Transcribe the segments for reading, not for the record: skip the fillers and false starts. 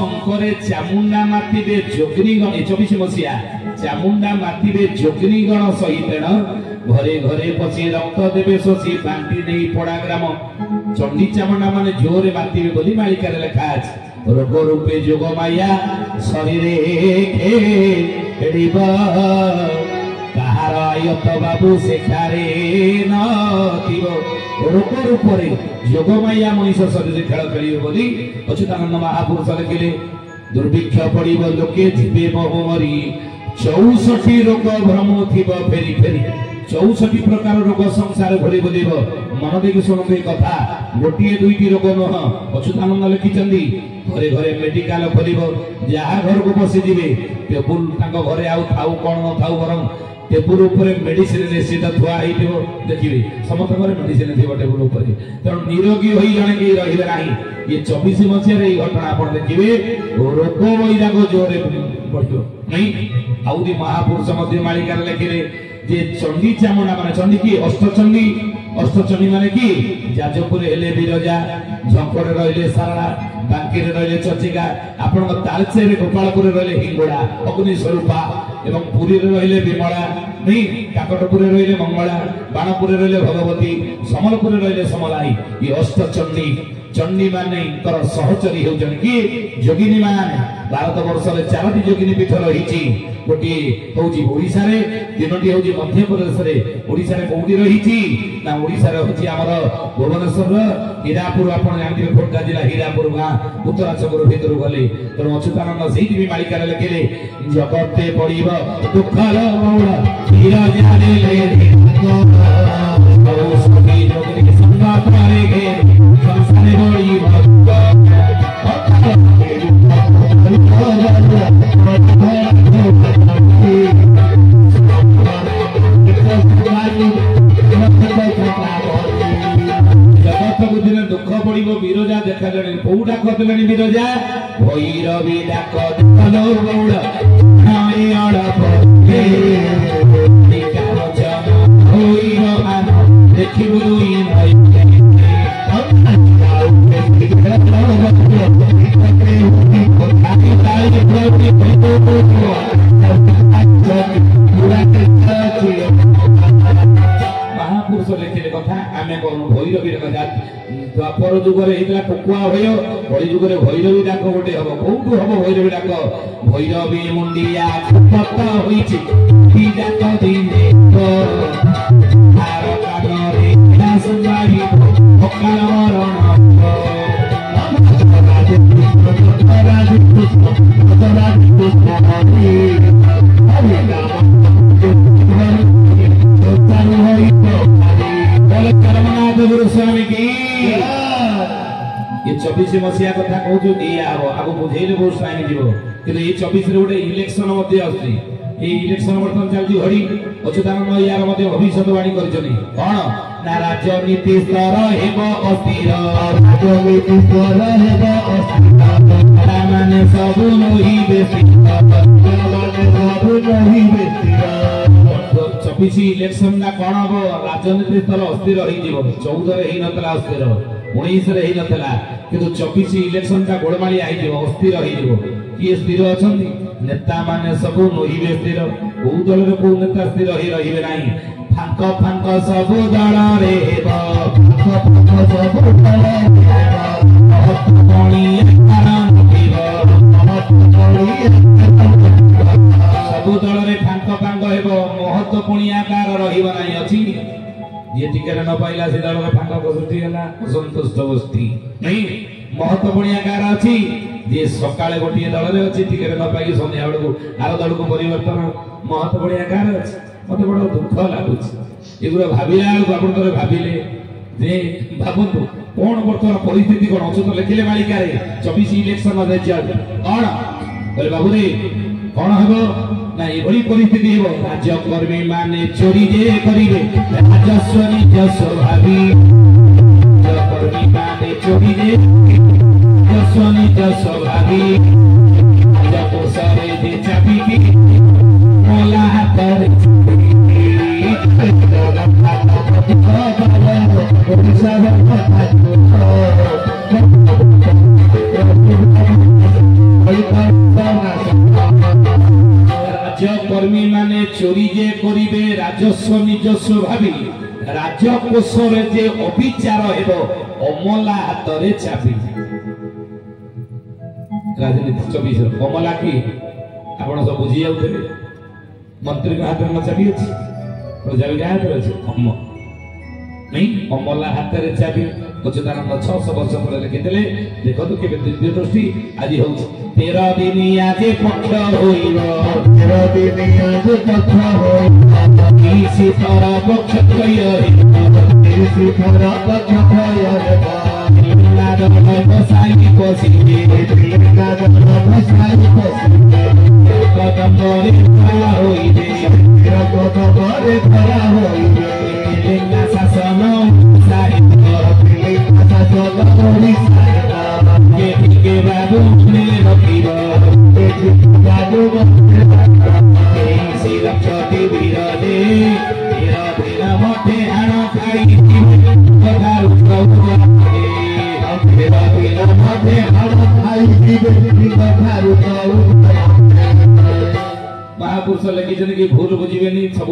ଅଙ୍କରେ ଚାମୁଣ୍ଡା ମାତିବେ ଯୋଗିନୀଗଣ 24 ମସିହା ଚାମୁଣ୍ଡା ମାତିବେ ଯୋଗିନୀଗଣ ସହିତେଣ ଘରେ ଘରେ ପଶି ରକ୍ତ ଦେବେ ଶୋଷି ବାଣ୍ଟି ଦେଇ ପଡା ଗ୍ରାମ ଚଣ୍ଡୀ ଚାମୁଣ୍ଡା ମାନେ ଜୋରେ ମାତିବେ ବୋଲି ମାଳିକାରେ ଲେଖା ଅଛି। ରୋଗ ରୂପେ ଯୋଗ ମାୟା ଶରୀରେ ଖେଳିବ କାହାର ଆୟତ ବାବୁ ସେଠାରେ ନଥିବ। ରୋଗ ରୂପରେ ଯୋଗ ମାୟା ମଣିଷ ଶରୀରରେ ଖେଳ ଖେଳିବ ବୋଲି ଅଚ୍ୟୁତାନନ୍ଦ ମହାପୁରୁଷ ଲେଖିଲେ। ଦୁର୍ଭିକ୍ଷ ପଡିବ ଲୋକେ ଯିବେ ବହୁ ମରି 64 ରୋଗ ଭ୍ରମ ଥିବ ଫେରି ଫେରି 64 ପ୍ରକାର ରୋଗ ସଂସାର ଘୋରି ବୁଲିବ। ମନ ଦେଇକି ଶୁଣନ୍ତୁ ଏ କଥା, ଗୋଟିଏ ଦୁଇଟି ରୋଗ ନୁହଁ। ଅଚ୍ୟୁତାନନ୍ଦ ଲେଖିଛନ୍ତି ଘରେ ଘରେ ମେଡିକାଲ ଖୋଲିବ, ଯାହା ଘରକୁ ବସିଯିବେ ଟେବୁଲ ତାଙ୍କ ଘରେ ଆଉ ଥାଉ କଣ ନଥାଉ ବରଂ ଟେବୁଲ ଉପରେ ମେଡିସିନ ନିଶ୍ଚିତ ଥୁଆ ହେଇଥିବ। ଦେଖିବେ ସମସ୍ତଙ୍କର ମେଡିସିନ ଥିବ ଟେବୁଲ ଉପରେ, ତେଣୁ ନିରୋଗୀ ହୋଇ ଜଣେ କେହି ରହିବେ ନାହିଁ। ଇଏ 24 ମସିହାରେ ଏଇ ଘଟଣା ଆପଣ ଦେଖିବେ। ରୋଗ ବୈରାଗ ଜୋରରେ ବଢିବ ନାଇଁ। ଆଉ ମହାପୁରୁଷ ମଧ୍ୟ ମାଳିକାରେ ଲେଖିଲେ ଯେ ଚଣ୍ଡୀ ଚାମୁଣ୍ଡା ମାନେ ଚଣ୍ଡୀ କି ଅଷ୍ଟଚଣ୍ଡୀ, ଅଷ୍ଟଚଣ୍ଡୀ ମାନେ କି ଯାଜପୁରରେ ହେଲେ ବିରଜା, ଝଙ୍କରେ ରହିଲେ ସାରଳା, ବାଙ୍କିରେ ରହିଲେ ଚଚିକା, ଆପଣଙ୍କ ତାଳଚେରରେ ଗୋପାଳପୁରରେ ରହିଲେ ହିଙ୍ଗୁଳା ଅଗ୍ନି ସ୍ୱରୂପା ଏବଂ ପୁରୀରେ ରହିଲେ ବିମଳା ନାଇଁ, କାକଟପୁରରେ ରହିଲେ ମଙ୍ଗଳା, ବାଣପୁରରେ ରହିଲେ ଭଗବତୀ, ସମ୍ବଲପୁରରେ ରହିଲେ ସମଲାଇ। ଏ ଅଷ୍ଟଚଣ୍ଡୀ ଚଣ୍ଡୀ ମାନେଙ୍କର ସହଚରୀ ହେଉଛନ୍ତି କି ଯୋଗିନୀ ମାନେ। ଭାରତ ବର୍ଷରେ 4ଟି ଯୋଗିନୀ ପୀଠ ରହିଛି। ଗୋଟିଏ ହଉଛି ଓଡିଶାରେ, ତିନୋଟି ହଉଛି ମଧ୍ୟପ୍ରଦେଶରେ। ଓଡିଶାରେ କୋଉଠି ରହିଛି ନା ଓଡିଶାରେ ହଉଛି ଆମର ଭୁବନେଶ୍ୱରର ହୀରାପୁର, ଆପଣ ଜାଣିଥିବେ ଖୋର୍ଦ୍ଧା ଜିଲ୍ଲା ହୀରାପୁର ଗାଁ ଉତ୍ତରାଚଳରୁ ଭିତରୁ ଗଲେ। ତେଣୁ ଅଚ୍ୟୁତାନନ୍ଦ ସେଇଠି ବି ମାଳିକାରେ ଲେଖିଲେ ଜଗତେ ପଡିବ ଦୁଃଖର ମଉଳ ବିରଜାରେ ଦୁଃଖ ପଡିବ ବିରଜା ଦେଖାଯାଣି। କୋଉ ଡାକ ଦେଲେଣି ବିରଜା? ଭୈରବୀ ଡାକ ଦେଖିବୁ ମହାପୁରୁଷ ଲେଖିଲେ କଥା ଆମେ କହୁନୁ ଭୈରବୀର କଥା। ଦ୍ୱାପର ଯୁଗରେ ହେଇଥିଲା ଟୁକୁଆ ଭୟ, କଳି ଯୁଗରେ ଭୈରବୀ ଡାକ ଗୋଟେ ହବ। କୋଉଠୁ ହବ ଭୈରବୀ ଡାକ? ଭୈରବୀ ମୁଣ୍ଡିଆ ହୋଇଛି ଡାକ ଦିନେ ଅକାଳ ମରଣ ସ୍ୱାମୀ କି। ଏ 24 ମସିହା କଥା କହୁଛୁ ଏଇଆ ହବ, ଆଗ ବୁଝେଇଲେ ବହୁତ ଟାଇମ ଯିବ। କିନ୍ତୁ ଏଇ 24ରେ ଗୋଟେ ଇଲେକ୍ସନ ମଧ୍ୟ ଆସୁଛି। এই ইলেকশন বর্তমান চালছি ঘড়ি অচ্যুতানন্দ ইয়ার মধ্যে ভবিষ্যৎবাণী করেছেন কোন না রাজনীতি স্তর হেব অস্থির রাজনীতি স্তর হেব অস্থির মানে সবু নহিবে চবিশ ইলেকশন না কোন হব রাজনীতি স্তর অস্থির হয়ে যাব 14 রে হইনতলা অস্থির 19 রে হইনতলা কিন্তু 24 ইলেকশন টা গোড়মালি আই যাব অস্থির হয়ে যাব কি স্থির অছন্তি नेता माने सबु नहिबे स्थिर को दल रे को नेता स्थिर ही रहिबे नाही फांक फांक सबु दल रे हेब फांक फांक सबु दल रे हेब कोणी कारण दिव सबु दल रे फांक फांक हेब महत्व कोणी आकार रहिबा नाही अछि जे टिकेट न पाइला से दल रे फांक बसुठी गला असंतुष्ट बस्ती नहीं महत्व कोणी आकार अछि जे सकाळे गोटिए दल रे अछि टिकेट न पाई संध्या बेलू आर दल को परिवर्तन महत्व बढ़िया कार अछि मते बड़ दुख लागुछि एगुरा भाबिला आपण तोरे भाबिले जे भाबंतु कोन वर्तमान परिस्थिति कोन अछि तो लिखिले मालिका रे 24 इलेक्शन रिजल्ट कोन बोले बाबू रे कोन हबो ना एभली परिस्थिति हेबो राज्य कर्मी माने चोरी जे करिवे राजस्व निजस्व भाबी राज्य कर्मी माने चोरी जे सोनी जसो भाभी जब सारे दे चाबी की मोला पर कर्मी माने चोरी जे करिबे राजस्व निजस्व भाबी राजकोष रे जे अविचार हेबो अमला हाथ रे चाबी राजनीति 24 अमला की आपण सब बुझी जाउथे मंत्री के हाथ में चाबी अछि प्रजा के हाथ रे अछि अम नहीं अमला हाथ रे चाबी अच्युतानंद 600 वर्ष पर लिखिले देखो तो केबे दिव्य दृष्टि आज हो 13 दिन आज पक्ष होइबो 13 दिन आज पक्ष होइबो किसी तरह पक्ष कइयो किसी तरह पक्ष कइयो लागल बसाई कोसी लागल बसाई कोसी कदम रे खड़ा होइबे कदम रे खड़ा होइबे लेना शासन सारी के बाबू ने रखिबो बाबू से लक्षटी विरदे तेरा बिना मते हाण खाई कथा रुकौआ तेरा बिना मते हाण खाई कथा रुकौआ महापुरुष लिखिछन कि भूल बुझिबेनी सब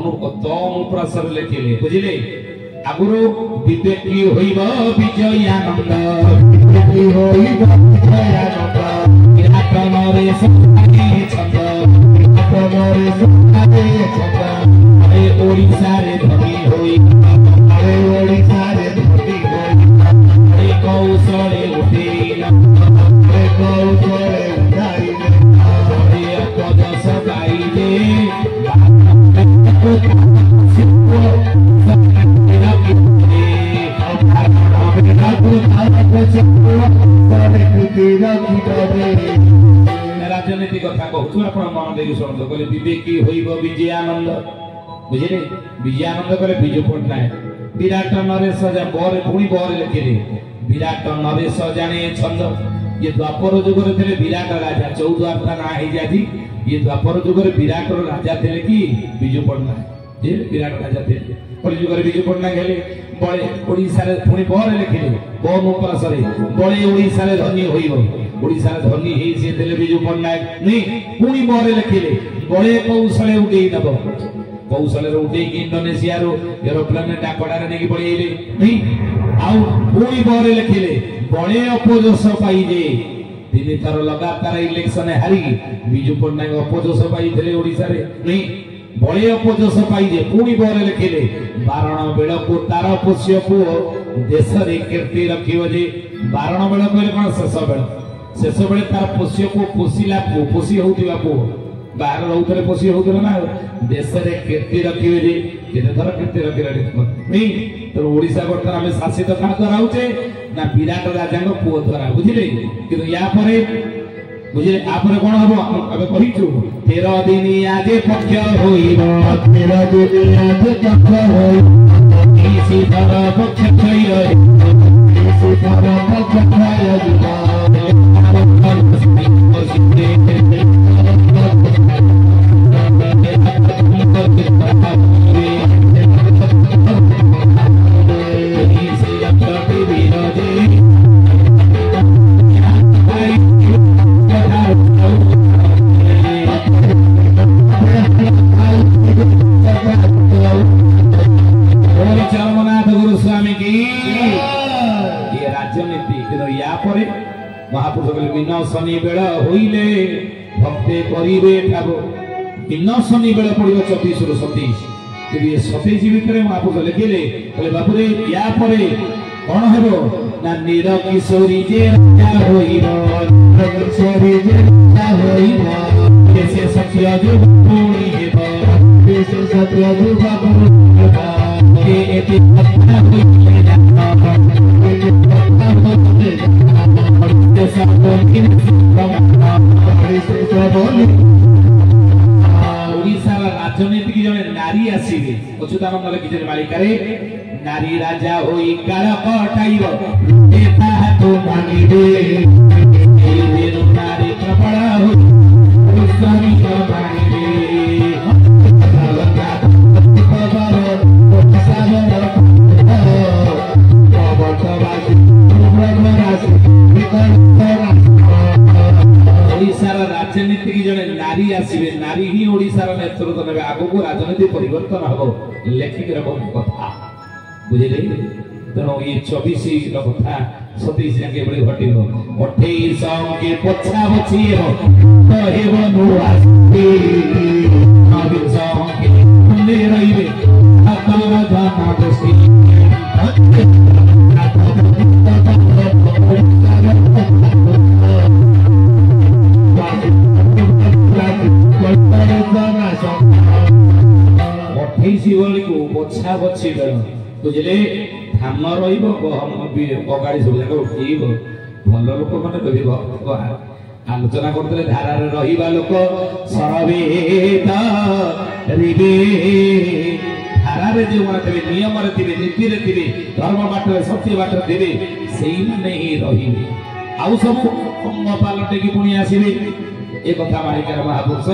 अनुप्रासर लिखिले बुझिले आगुरु विवेकी होइबो विजयानंद विवेकी होइबो विजयानंद विराटनरे सुखाने छंद विराटनरे सुखाने छंद अरे ओडिसा रे धनी होई अरे ओडिसा रे धनी होई अरे कौशले उठेना अरे कौशले उठाइले अरे अपद सगाई दे राजनीति कथा कहूँ आप मन देखिए शुणु कहले विवेकी होइबो विजयानंद बुझे विजयानंद कहले विजु पट्टनायक विराट नरेश बर पुणी बर लिखिले विराट नरेश जाने छंद ये द्वापर युग थे विराट राजा 14 ना है जाती ये द्वापर युग विराट राजा थे कि विजु पट्टनायक ये विराट राजा थे कलिजुग विजु पट्टनायक हेले बळे ओडिसा रे पुणी बर लिखिले बम उपरासरे बळे ओडिसा रे धनी होइबो ओडिसा रे धनी हे से देले विजु पट्टनायक नहीं पुणी बर लिखिले बळे कौशले उडे दबो कौशले उडे कि इंडोनेशिया रो एरोप्लेन डाकड़ा रे नेकी पळेइले नहीं आउ पुणी बर लिखिले बळे अपजस पाई जे तीन थर लगातार इलेक्शन हारी विजु पट्टनायक अपजस पाई थले ओडिसा रे नहीं बळे अपजस पाई जे पुणी बर लिखिले बारण बेल को तार पोष्य को देश रे कीर्ति रखियो जे बारण बेल कहले कोन शेष बेल तार पोष्य को पोसिला पोसी होतिबा को बाहर रहउतले पोसी होतले ना देश रे कीर्ति रखियो जे केते थर कीर्ति रखिला नहीं तो ओडिसा वर्तमान हमें शासित का कराउचे ना विराट राजा को पुओ द्वारा बुझिले कि या परे बुझे आपरे कोन हबो अबे कहिछु 13 दिन आजे पक्ष होइबो 13 दिन आजे पक्ष होइबो किसी तरह पक्ष कइयो किसी तरह पक्ष कइयो महापुरुष बिना शनि बेल होइले भक्ते करिवे ठाबो बिना शनि बेल पड़िबो 24 रु 27 कि 27 भितर महापुरुष लिखिले कहले बाबू रे या परे कोन हेबो ना नीर किशोरी जे राजा होइबो किशोरी जे राजा होइबो कैसे सत्य जुग पूरी हेबो कैसे सत्य जुग पूरी हेबो के एति कथा होइले ना ओडिशार राजनीति की जने नारी आसीबे अच्युतानंद लिखिले मालिकारे नारी राजा होई काल कटाइबो देता तो मानिबे ए नारी प्रबल होई स्वामी को मानिबे राजनीति की जड़े नारी आसवे नारी ही ओडिशार नेतृत्व नेबे आगो राजनीति परिवर्तन हबो लेखिक बहुत कथा बुझिले तेणु ये 24 कथा 27 जाके बड़ी घटिबो 28 के पछा बछि तो हेबो नुआ नबी के पुण्य रहिबे आत्मा जाना दोस्ती को बछा बछि बुझले धान रहिब गहम अगाड़ी सब जाक उठेब भल लोक मैंने कवि आलोचना करते धारा रहिबा लोक सरवेद रिबे धारा जो थे नियम थे नीति थे धर्म बाट सत्य बाट थे से मैंने ही रही आउ सब अंग पालटे की पुणी आसवे ए कथा मालिकार महापुरुष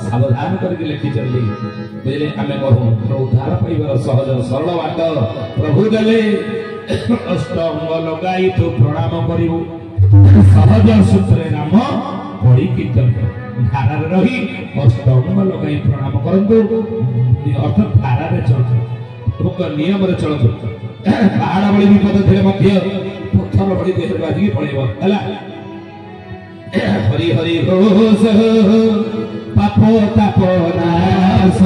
सावधान करके लिखी चलली बुझले आम कहूँ उद्धार पाइबार सहज सरल बाट प्रभु देले अष्टांग लगाई तो प्रणाम करू सहज सूत्रे नाम पढ़ी कीर्तन धारा रही अष्टांग लगाई प्रणाम करंतु अर्थात धारा चलतु नियम चलतु पहाड़ बड़ी विपद थे पत्थर बड़ी देह बाजिक पड़ेब है हरि हरि घोष पाप ताप नाश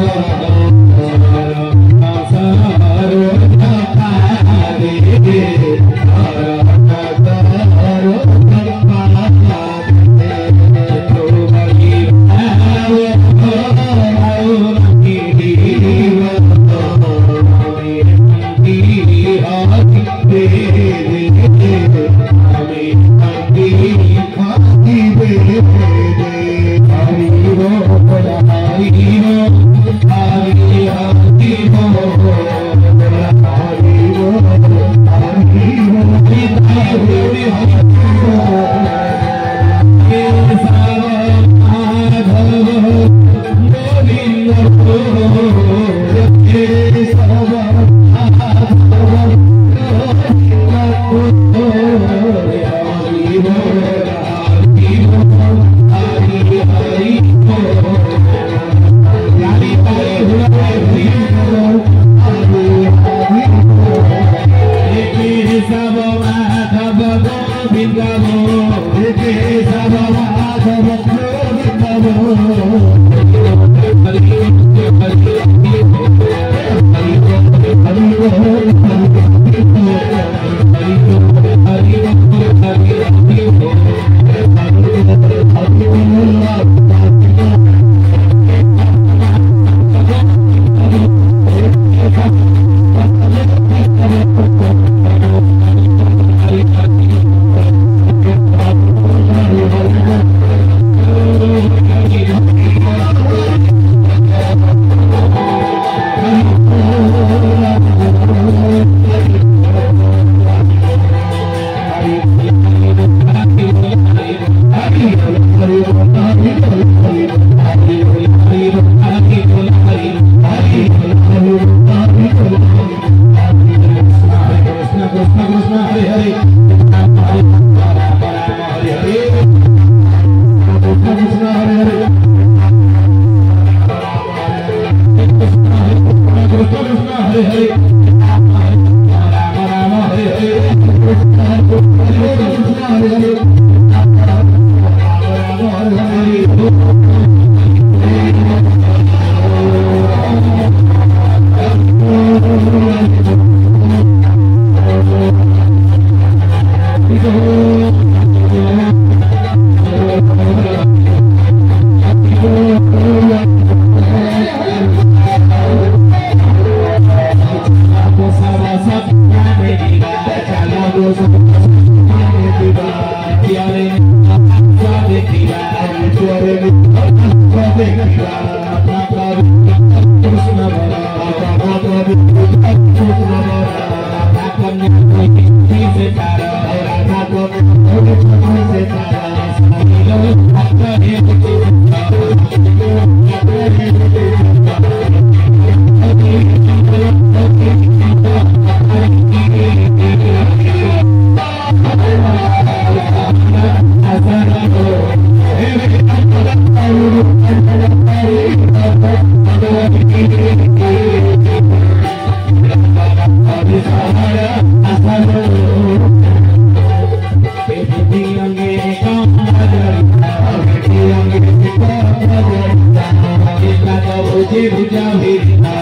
भुजे भुजा भेदिता